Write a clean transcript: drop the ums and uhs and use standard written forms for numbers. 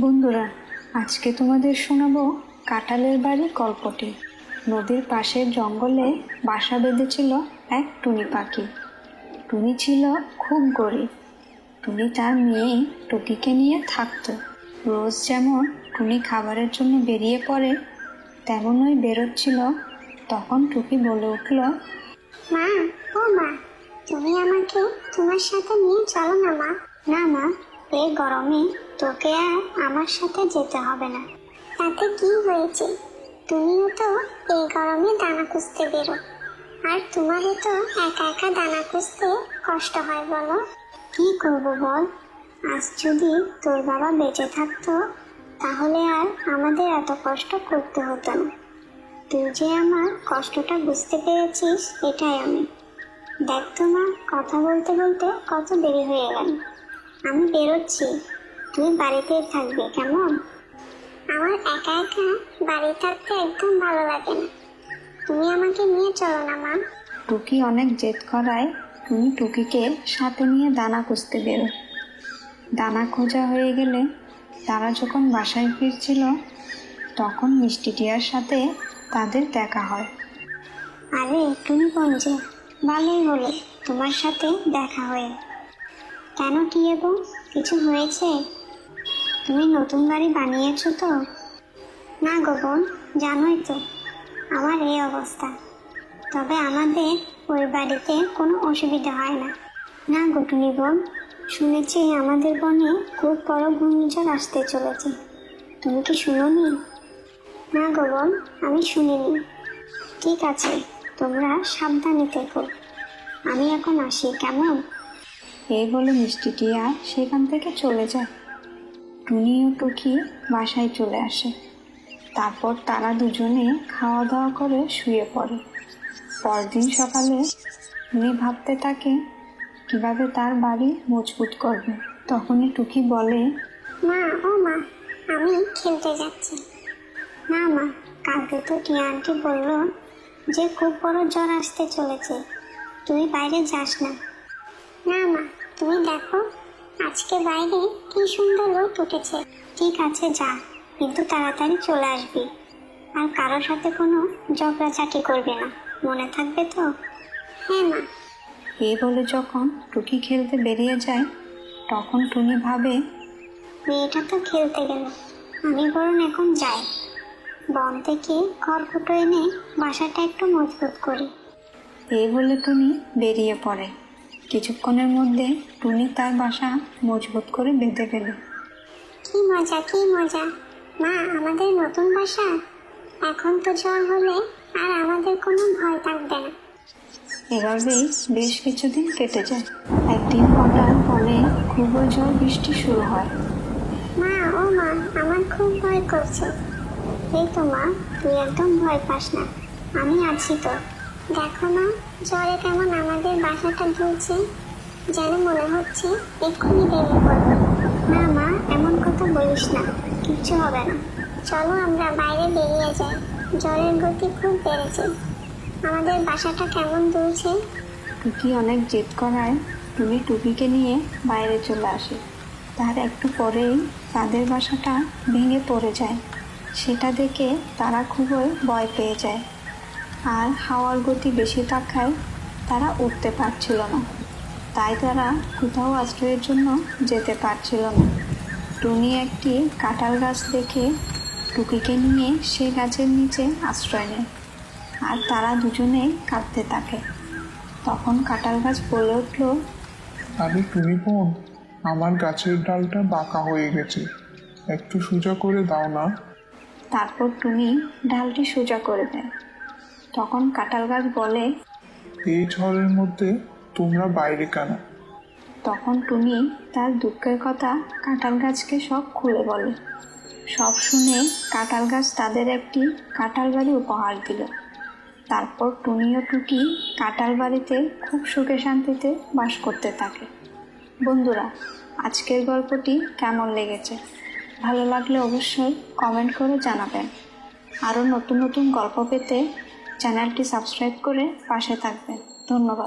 বন্ধুরা, আজকে তোমাদের শোনাবো কাঁঠালের বাড়ি গল্পটি। নদীর পাশের জঙ্গলে বাসা বেঁধেছিল এক টুনি পাখি। টুনি ছিল খুব গরিব। টুনি তার মেয়ে টুকিকে নিয়ে থাকতো। রোজ যেমন টুনি খাবারের জন্য বেরিয়ে পড়ে, তেমনই বেরোচ্ছিল। তখন টুকি বলে উঠল, মা, ও মা, তুমি আমাকে তোমার সাথে নিয়ে চলো না মা। না মা, এই গরমে তোকে আর আমার সাথে যেতে হবে না। তাতে কি হয়েছে? তুমিও তো এই গরমে দানা খুঁজতে বেরো, আর তোমারও তো একা একা দানা খুঁজতে কষ্ট হয় বলো। কি করবো বল? আজ যদি তোর বাবা বেঁচে থাকতো তাহলে আর আমাদের এত কষ্ট করতে হতো না। তুই যে আমার কষ্টটা বুঝতে পেরেছিস, এটাই আমি। দেখ তো মা, কথা বলতে বলতে কত দেরি হয়ে গেল। আমি বেরোচ্ছি, তুই বাড়িতেই থাকবি কেমন? আমার একা একা বাড়ি থাকতে একদম ভালো লাগে না। তুমি আমাকে নিয়ে চলো না মা। টুকি অনেক জেদ করায় টুনি টুকিকে সাথে নিয়ে দানা খুঁজতে বেরোয়। দানা খোঁজা হয়ে গেলে তারা যখন বাসায় ফিরছিল, তখন মিষ্টি টিয়ার সাথে তাদের দেখা হয়। আরে টুনি পঞ্জে, ভালোই হলো তোমার সাথে দেখা হয়ে। কেন টিয়ে গো, কিছু হয়েছে? তুমি নতুন বাড়ি বানিয়েছো তো? না গো বোন, জানোই তো আমার এই অবস্থা। তবে আমাদের ওই বাড়িতে কোনো অসুবিধা হয় না। না গো টুনি বোন, শুনেছি আমাদের বনে খুব বড় ঘূর্ণিঝড় আসতে চলেছে। তুমি কি শুনোনি? না গো বোন, আমি শুনিনি। ঠিক আছে, তোমরা সাবধানে থেকো। আমি এখন আসি কেমন? এই বলে মিষ্টি টিয়া সেখান থেকে চলে যায়। টুনি ও টুকি বাসায় চলে আসে। তারপর তারা দুজনে খাওয়া দাওয়া করে শুয়ে পড়ে। পরদিন সকালে টুনি ভাবতে থাকে কিভাবে তার বাড়ি মজবুত করবে। তখনই টুকি বলে, মা, ও মা, আমি খেলতে যাচ্ছি। না মা, কালকে তো টিয়া আন্টি বললো যে খুব বড় জ্বর আসতে চলেছে, তুই বাইরে যাস না। না মা, তুমি দেখো আজকে বাইরে কি সুন্দর রোদ উঠেছে। ঠিক আছে যা, কিন্তু তাড়াতাড়ি চলে আসবি। আর কারোর সাথে কোনো ঝগড়াঝাটি করবে না, মনে থাকবে তো? হ্যাঁ মা। এই বলে যখন টুকি খেলতে বেরিয়ে যায়, তখন টুনি ভাবে, মেয়েটা তো খেলতে গেল, আমি বরং এখন যাই। বন থেকে খড়কুটো এনে বাসাটা একটু মজবুত করি। এই বলে টুনি বেরিয়ে পড়ে। কিছুক্ষণের মধ্যে টুনি তার বাসা মজবুত করে বেঁধে ফেলে। কি মজা, কি মজা! মা, আমাদের নতুন বাসা। এখন তো ঝড় হলে আর আমাদের কোনো ভয় থাকবে না। এভাবেই বেশ কিছুদিন কেটে যায়। একদিন হঠাৎ বনে খুবই ঝড় বৃষ্টি শুরু হয়। মা, ও মা, আমার খুব ভয় করছে। এই তো মা, তুই একদম ভয় পাস না, আমি আছি তো। দেখো না, ঝড়ে কেমন আমাদের বাসাটা দুলছে, যেন মনে হচ্ছে এক্ষুনি ভেঙে পড়বে। না মা, এমন কথা বলিস না, কিচ্ছু হবে না। চলো আমরা বাইরে বেরিয়ে যাই, ঝড়ের গতি খুব বেড়েছে। আমাদের বাসাটা কেমন দুলছে। টুকি অনেক জেদ করায় টুনি টুকিকে নিয়ে বাইরে চলে আসে। তার একটু পরেই তাদের বাসাটা ভেঙে পড়ে যায়। সেটা দেখে তারা খুবই ভয় পেয়ে যায়। আর হাওয়ার গতি বেশি থাকায় তারা উঠতে পারছিল না। তাই তারা কোথাও আশ্রয়ের জন্য যেতে পারছিল না। টুনি একটি কাঁঠাল গাছ দেখে টুকিকে নিয়ে সে গাছের নিচে আশ্রয় নেয়। আর তারা দুজনেই কাঁদতে থাকে। তখন কাঁঠাল গাছ বলে উঠল, আরে টুনি বোন, আমার গাছের ডালটা বাঁকা হয়ে গেছে, একটু সোজা করে দাও না। তারপর টুনি ডালটি সোজা করে দেয়। তখন কাঁঠাল গাছ বলে, এই ঝড়ের মধ্যে তোমরা বাইরে কেন? তখন টুনি তার দুঃখের কথা কাঁঠাল গাছকে সব খুলে বলে। সব শুনে কাঁঠাল গাছ তাদের একটি কাঁঠাল বাড়ি উপহার দিল। তারপর টুনি ও টুকি কাঁঠাল বাড়িতে খুব সুখে শান্তিতে বাস করতে থাকে। বন্ধুরা, আজকের গল্পটি কেমন লেগেছে? ভালো লাগলে অবশ্যই কমেন্ট করে জানাবেন। আরও নতুন নতুন গল্প পেতে চ্যানেলটি সাবস্ক্রাইব করে পাশে থাকবেন। ধন্যবাদ।